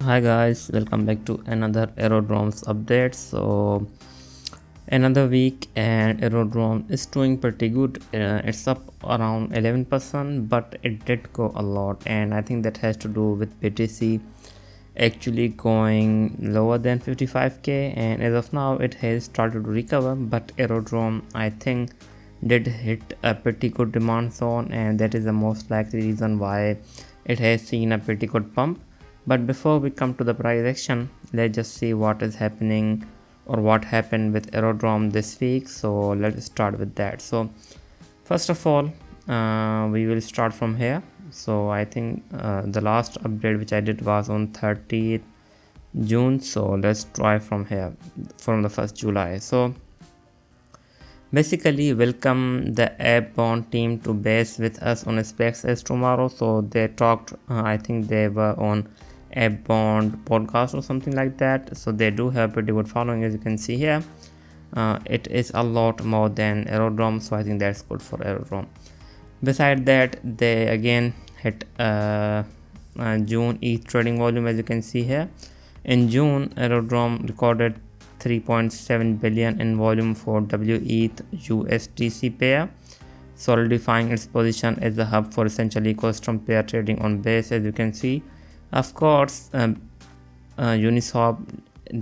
Hi guys, welcome back to another Aerodrome's update. So another week and Aerodrome is doing pretty good. It's up around 11%, but it did go a lot, and I think that has to do with BTC actually going lower than 55k, and as of now it has started to recover. But Aerodrome, I think, did hit a pretty good demand zone, and that is the most likely reason why it has seen a pretty good pump. But before we come to the price action, let's just see what is happening or what happened with Aerodrome this week. So let's start with that. So first of all, we will start from here. So I think the last update which I did was on 30th June. So let's try from here, from the 1st July. So basically, welcome the Airborne team to base with us on SpaceX tomorrow. So they talked, I think they were on Airborne podcast or something like that. So they do have pretty good following, as you can see here. It is a lot more than Aerodrome, so I think that's good for Aerodrome. Beside that, they again hit June ETH trading volume, as you can see here. In June, Aerodrome recorded 3.7 billion in volume for WETH USDC pair, solidifying its position as the hub for essentially custom pair trading on base, as you can see. Of course, Uniswap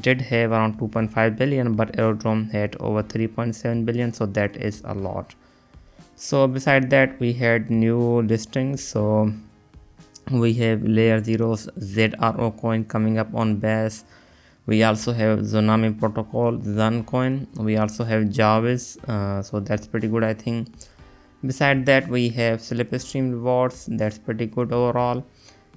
did have around 2.5 billion, but Aerodrome had over 3.7 billion, so that is a lot. So beside that, we had new listings. So we have Layer 0's Aero Coin coming up on base. We also have Zonami protocol, Coin. We also have Jarvis, so that's pretty good, I think. Beside that, we have Slipstream rewards. That's pretty good overall.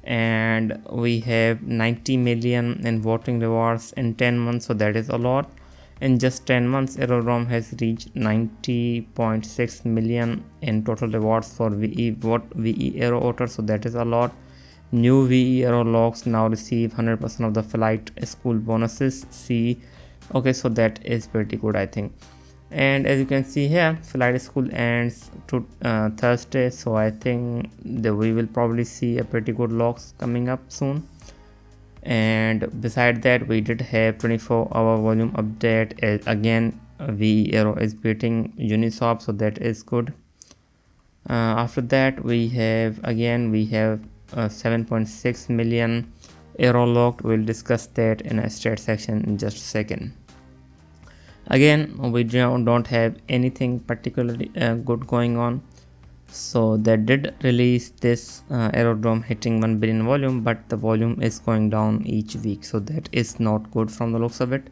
And we have 90 million in voting rewards in 10 months, so that is a lot. In just 10 months, Aerodrome has reached 90.6 million in total rewards for VE Aero voters, so that is a lot. New VE Aero logs now receive 100% of the flight school bonuses. Okay, so that is pretty good, I think. And as you can see here, flight school ends to Thursday, so I think we will probably see a pretty good logs coming up soon. And beside that, we did have 24-hour volume update. Again, VE Aero is beating Uniswap, so that is good. After that, we have 7.6 million Aero locked. We'll discuss that in a stat section in just a second. Again, we don't have anything particularly good going on. So they did release this Aerodrome hitting 1 billion volume, but the volume is going down each week, so that is not good from the looks of it.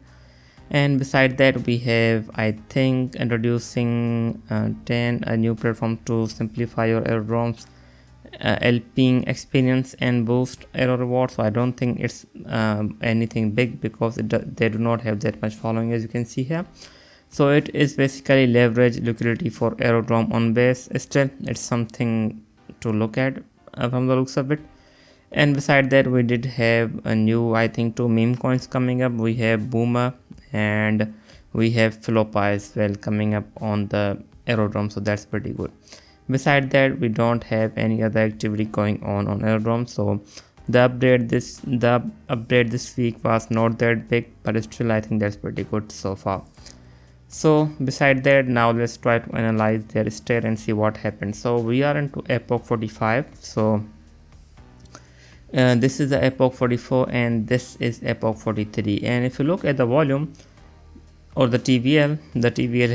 And beside that, we have, I think, introducing 10 a new platform to simplify your Aerodromes LPing experience and boost Aero rewards. So I don't think it's anything big, because they do not have that much following, as you can see here. So it is basically leverage liquidity for Aerodrome on base. Still, it's something to look at from the looks of it. And beside that, we did have a new, I think, 2 meme coins coming up. We have Boomer and we have Philoppa as well coming up on the Aerodrome, so that's pretty good. Beside that, we don't have any other activity going on Aerodrome. So the update this week was not that big, but still I think that's pretty good so far. So beside that, now let's try to analyze their state and see what happened. So we are into epoch 45. So this is the epoch 44 and this is epoch 43. And if you look at the volume or the TVL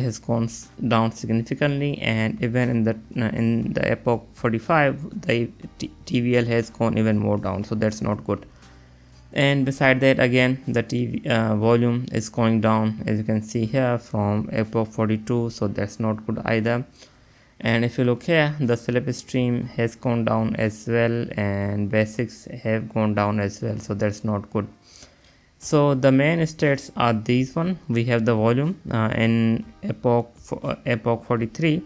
has gone down significantly, and even in the epoch 45, the TVL has gone even more down, so that's not good. And beside that, again, the volume is going down, as you can see here, from epoch 42, so that's not good either. And if you look here, the Slipstream has gone down as well, and basics have gone down as well, so that's not good. So the main stats are these one. We have the volume in epoch 43,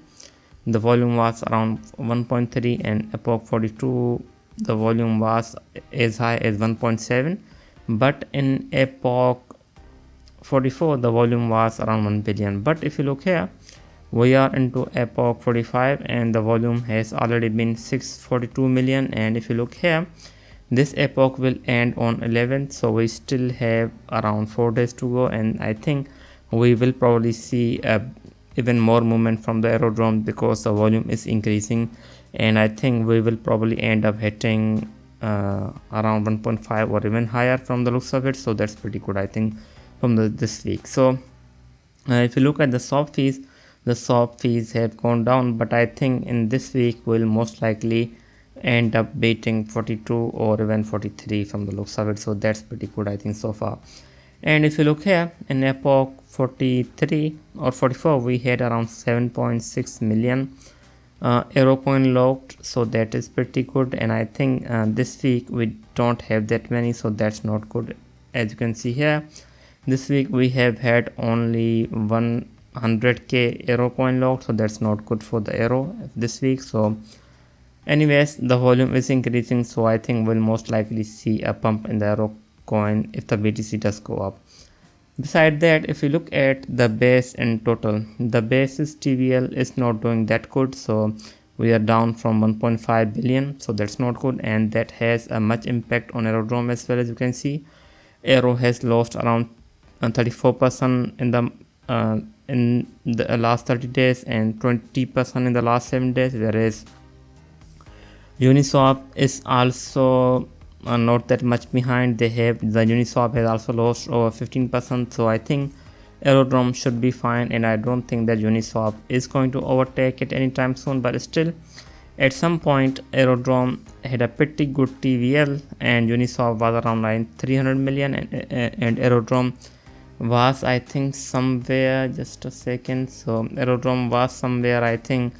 the volume was around 1.3, and epoch 42 the volume was as high as 1.7, but in epoch 44 the volume was around 1 billion. But if you look here, we are into epoch 45 and the volume has already been 642 million, and if you look here, This epoch will end on 11th, so we still have around 4 days to go, and I think we will probably see even more movement from the Aerodrome because the volume is increasing, and I think we will probably end up hitting around 1.5 or even higher from the looks of it. So that's pretty good, I think, from this week. So if you look at the swap fees have gone down, but I think in this week we'll most likely end up beating 42 or even 43 from the looks of it. So that's pretty good, I think, so far. And if you look here in epoch 43 or 44, we had around 7.6 million Aero Coin locked, so that is pretty good. And I think this week we don't have that many, so that's not good. As you can see here, this week we have had only 100k Aero Coin locked, so that's not good for the Aero this week. So anyways, the volume is increasing, so I think we'll most likely see a pump in the Aero Coin if the BTC does go up. Beside that, if you look at the base in total, the base's TVL is not doing that good, so we are down from 1.5 billion, so that's not good, and that has a much impact on Aerodrome as well. As you can see, Aero has lost around 34% in the last 30 days and 20% in the last 7 days, whereas Uniswap is also not that much behind. The Uniswap has also lost over 15%, so I think Aerodrome should be fine, and I don't think that Uniswap is going to overtake it anytime soon. But still, at some point Aerodrome had a pretty good TVL, and Uniswap was around 300 million, and Aerodrome was, I think, somewhere, just a second, so Aerodrome was somewhere, I think,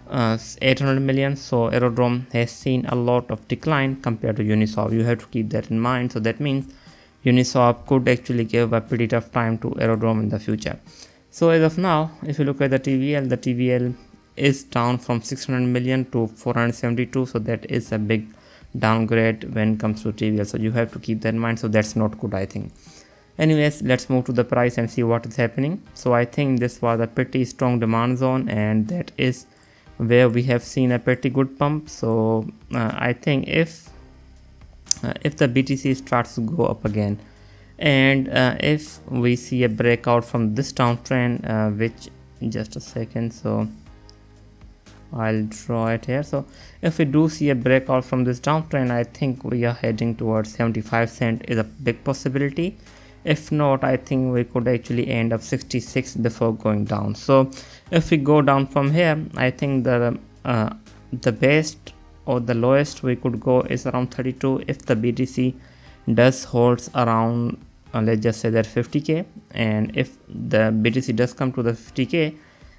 800 million. So Aerodrome has seen a lot of decline compared to Uniswap. You have to keep that in mind. So that means Uniswap could actually give a pretty tough time to Aerodrome in the future. So as of now, if you look at the TVL is down from 600 million to 472, so that is a big downgrade when it comes to TVL. So you have to keep that in mind. So that's not good, I think. Anyways, let's move to the price and see what is happening. So I think this was a pretty strong demand zone, and that is where we have seen a pretty good pump. So I think if the BTC starts to go up again, and if we see a breakout from this downtrend, which, just a second, so I'll draw it here. So if we do see a breakout from this downtrend, I think we are heading towards 75 cent is a big possibility. If not, I think we could actually end up 66 before going down. So if we go down from here, I think the best or the lowest we could go is around 32 if the BTC does holds around let's just say that 50k, and if the BTC does come to the 50k,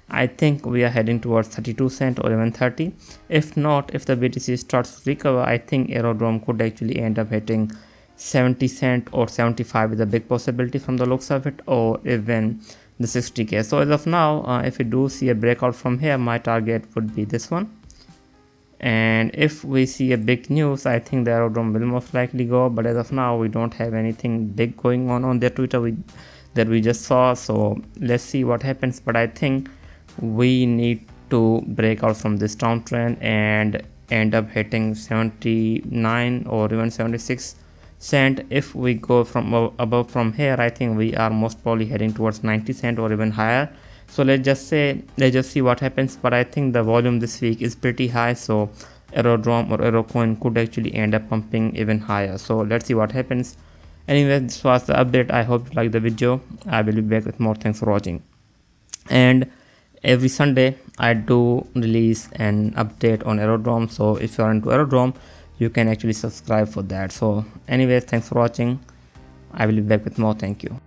I think we are heading towards 32 cent or even 30. If not, if the BTC starts to recover, I think Aerodrome could actually end up hitting 70 cent or 75 is a big possibility from the looks of it, or even the 60k. So as of now, if we do see a breakout from here, my target would be this one. And if we see a big news, I think the Aerodrome will most likely go, but as of now we don't have anything big going on their Twitter that we just saw. So let's see what happens, but I think we need to break out from this downtrend and end up hitting 79 or even 76 cent. If we go from above from here, I think we are most probably heading towards 90 cent or even higher. So let's just see what happens, but I think the volume this week is pretty high, so Aerodrome or Aero Coin could actually end up pumping even higher. So let's see what happens. Anyway, this was the update. I hope you liked the video. I will be back with more. Thanks for watching. And every Sunday I do release an update on Aerodrome, so if you are into Aerodrome, you can actually subscribe for that. So anyways, thanks for watching. I will be back with more. Thank you.